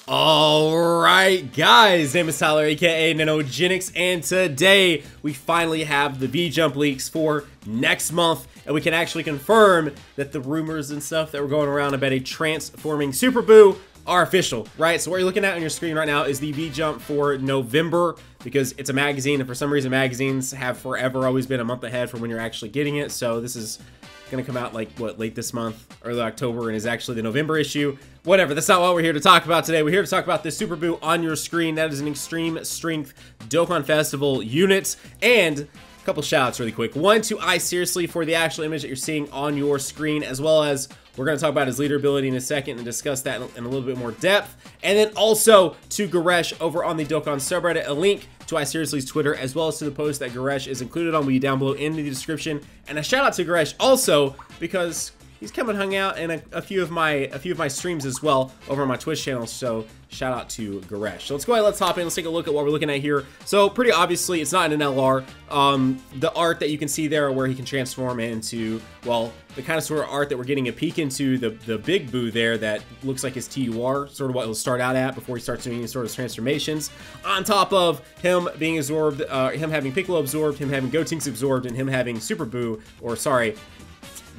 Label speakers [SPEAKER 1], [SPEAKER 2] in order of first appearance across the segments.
[SPEAKER 1] Alright guys, name is Tyler aka Nanogenix, and today we finally have the V-Jump leaks for next month, and we can actually confirm that the rumors and stuff that were going around about a transforming Super Buu are official, right? So what you're looking at on your screen right now is the V-Jump for November, because it's a magazine, and for some reason magazines have forever always been a month ahead from when you're actually getting it. So this is gonna come out like what, late this month, early October, and is actually the November issue. Whatever, that's not what we're here to talk about today. We're here to talk about this Super Buu on your screen. That is an extreme strength Dokkan Festival unit, and a couple shout-outs really quick. One to iSeriously for the actual image that you're seeing on your screen, as well as we're going to talk about his leader ability in a second and discuss that in a little bit more depth. And then also to Goresh over on the Dokkan subreddit, a link to iSeriously's Twitter, as well as to the post that Goresh is included on, will be down below in the description. And a shout out to Goresh also because he's come and hung out in a few of my streams as well over on my Twitch channel. So shout out to Goresh. So let's go ahead, let's hop in, let's take a look at what we're looking at here. So pretty obviously it's not in an LR. The art that you can see there where he can transform into, well, the kind of sort of art that we're getting a peek into, the big Buu there that looks like his TUR, sort of what he'll start out at before he starts doing any sort of transformations. On top of him being absorbed, him having Piccolo absorbed, him having Gotenks absorbed, and him having Super Buu, or sorry,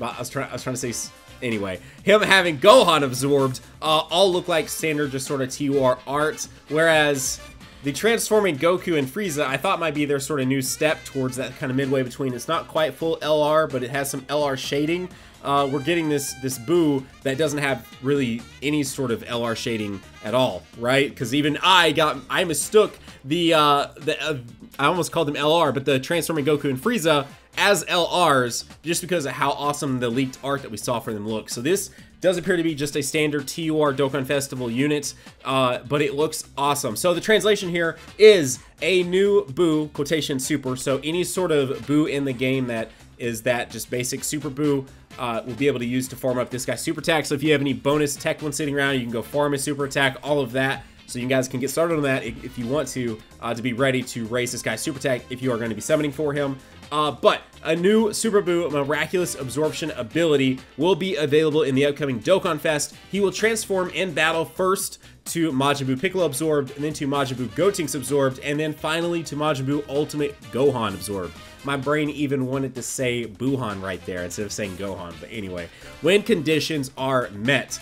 [SPEAKER 1] I was trying to say, anyway, him having Gohan absorbed, all look like standard just sort of TUR art, whereas the transforming Goku and Frieza I thought might be their sort of new step towards that kind of midway between. It's not quite full LR, but it has some LR shading. We're getting this Buu that doesn't have really any sort of LR shading at all, right? Because even I mistook I almost called them LR, but the transforming Goku and Frieza as LRs just because of how awesome the leaked art that we saw for them look. So this does appear to be just a standard TUR Dokkan Festival unit, but it looks awesome. So the translation here is a new Buu, quotation super. So any sort of Buu in the game that is that just basic Super Buu will be able to use to farm up this guy's super attack. So if you have any bonus tech one sitting around, you can go farm his super attack, all of that. So you guys can get started on that if you want to be ready to raise this guy's super attack if you are going to be summoning for him. But a new Super Buu Miraculous Absorption ability will be available in the upcoming Dokkan Fest. He will transform in battle first to Majin Buu Piccolo absorbed, and then to Majin Buu Gotenks absorbed, and then finally to Majin Buu Ultimate Gohan absorbed. My brain even wanted to say Buuhan right there instead of saying Gohan, but anyway, when conditions are met.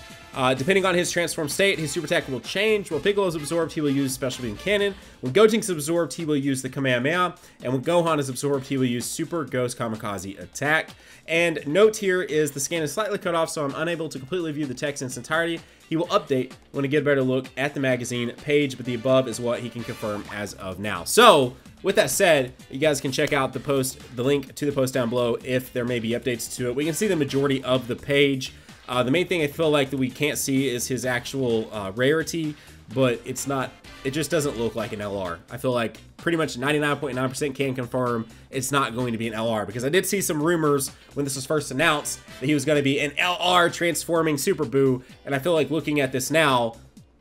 [SPEAKER 1] Depending on his transform state, his super attack will change. When Piccolo is absorbed, he will use Special Beam Cannon. When Gotenks is absorbed, he will use the Kamehameha. And when Gohan is absorbed, he will use Super Ghost Kamikaze Attack. And note here is the scan is slightly cut off, so I'm unable to completely view the text in its entirety. He will update when to get a better look at the magazine page, but the above is what he can confirm as of now. So, with that said, you guys can check out the post, the link to the post down below if there may be updates to it. We can see the majority of the page. The main thing I feel like that we can't see is his actual rarity, but it's not, it just doesn't look like an LR. I feel like pretty much 99.9% can confirm it's not going to be an LR, because I did see some rumors when this was first announced that he was going to be an LR transforming Super Buu, and I feel like looking at this now,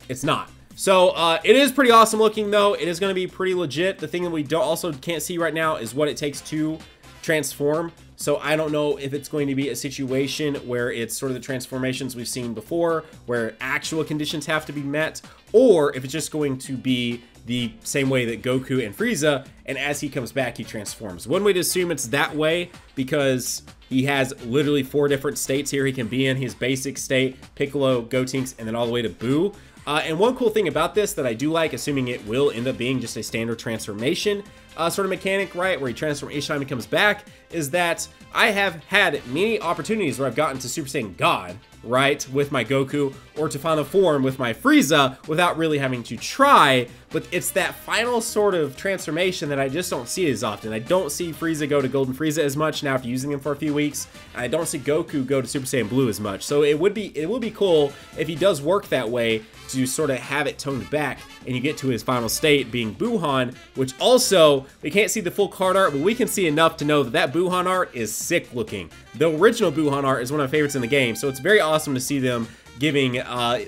[SPEAKER 1] it's not. So it is pretty awesome looking though. It is going to be pretty legit. The thing that we also can't see right now is what it takes to transform. So I don't know if it's going to be a situation where it's sort of the transformations we've seen before, where actual conditions have to be met, or if it's just going to be the same way that Goku and Frieza, and as he comes back, he transforms. One way to assume it's that way, because he has literally 4 different states here he can be in. His basic state, Piccolo, Gotenks, and then all the way to Buu. And one cool thing about this that I do like, assuming it will end up being just a standard transformation sort of mechanic, right, where he transforms each time he comes back, is that I have had many opportunities where I've gotten to Super Saiyan God, right, with my Goku, or to final form with my Frieza without really having to try, but it's that final sort of transformation that I just don't see as often. I don't see Frieza go to Golden Frieza as much now after using him for a few weeks, and I don't see Goku go to Super Saiyan Blue as much. So it would be cool if he does work that way, to sort of have it toned back and you get to his final state being Buuhan, which also, we can't see the full card art, but we can see enough to know that that Buuhan art is sick looking. The original Buuhan art is one of my favorites in the game, so it's very awesome to see them giving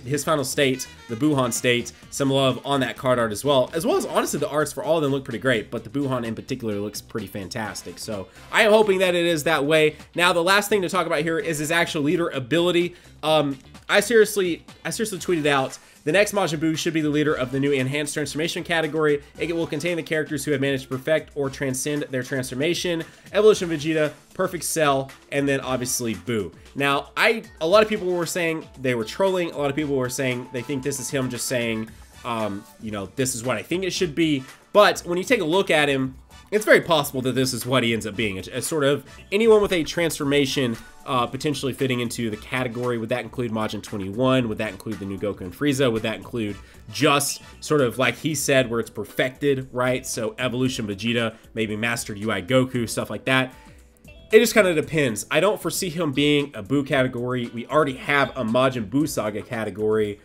[SPEAKER 1] his final state, the Buuhan state, some love on that card art as well as honestly the arts for all of them look pretty great, but the Buuhan in particular looks pretty fantastic. So I am hoping that it is that way. Now the last thing to talk about here is his actual leader ability. I seriously tweeted out, the next Majin Buu should be the leader of the new Enhanced Transformation category. It will contain the characters who have managed to perfect or transcend their transformation. Evolution Vegeta, Perfect Cell, and then obviously Buu. Now, a lot of people were saying they were trolling. A lot of people were saying they think this is him just saying, you know, this is what I think it should be. But when you take a look at him, it's very possible that this is what he ends up being. It's sort of anyone with a transformation potentially fitting into the category. Would that include Majin 21? Would that include the new Goku and Frieza? Would that include just sort of like he said where it's perfected, right? So Evolution Vegeta, maybe Mastered UI Goku, stuff like that. It just kind of depends. I don't foresee him being a Buu category. We already have a Majin Buu Saga category.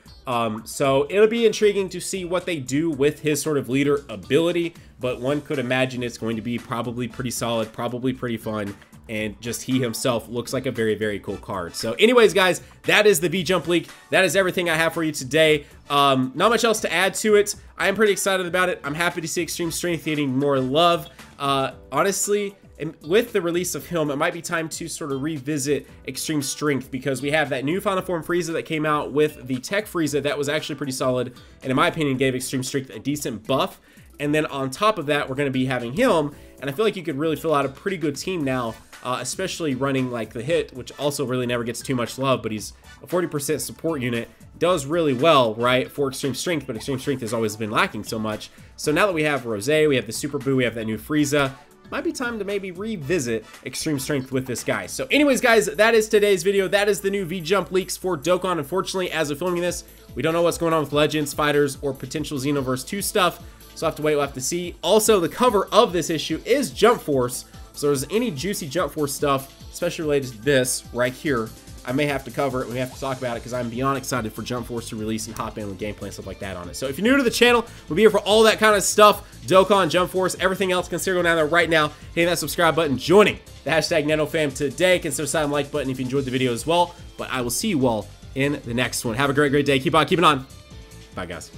[SPEAKER 1] So it'll be intriguing to see what they do with his sort of leader ability, but one could imagine it's going to be probably pretty solid, probably pretty fun, and just he himself looks like a very, very cool card. So anyways, guys, that is the V-Jump leak. That is everything I have for you today. Not much else to add to it. I am pretty excited about it. I'm happy to see Extreme Strength getting more love. Honestly, and with the release of him, it might be time to sort of revisit Extreme Strength, because we have that new Final Form Frieza that came out with the Tech Frieza that was actually pretty solid, and in my opinion gave Extreme Strength a decent buff. And then on top of that, we're going to be having him, and I feel like you could really fill out a pretty good team now, especially running like the Hit, which also really never gets too much love, but he's a 40% support unit, does really well, right, for Extreme Strength, but Extreme Strength has always been lacking so much. So now that we have Rose, we have the Super Buu, we have that new Frieza, might be time to maybe revisit Extreme Strength with this guy. So anyways, guys, that is today's video. That is the new V-Jump leaks for Dokkan. Unfortunately, as of filming this, we don't know what's going on with Legends, Fighters, or potential Xenoverse 2 stuff. So we'll have to wait, we'll have to see. Also, the cover of this issue is Jump Force. So if there's any juicy Jump Force stuff, especially related to this right here, I may have to cover it. We have to talk about it because I'm beyond excited for Jump Force to release and hop in with gameplay and stuff like that on it. So if you're new to the channel, we'll be here for all that kind of stuff. Dokkan, Jump Force, everything else. Consider going down there right now, hitting that subscribe button, joining the hashtag NanoFam today. Consider signing the like button if you enjoyed the video as well. But I will see you all in the next one. Have a great, great day. Keep on keeping on. Bye, guys.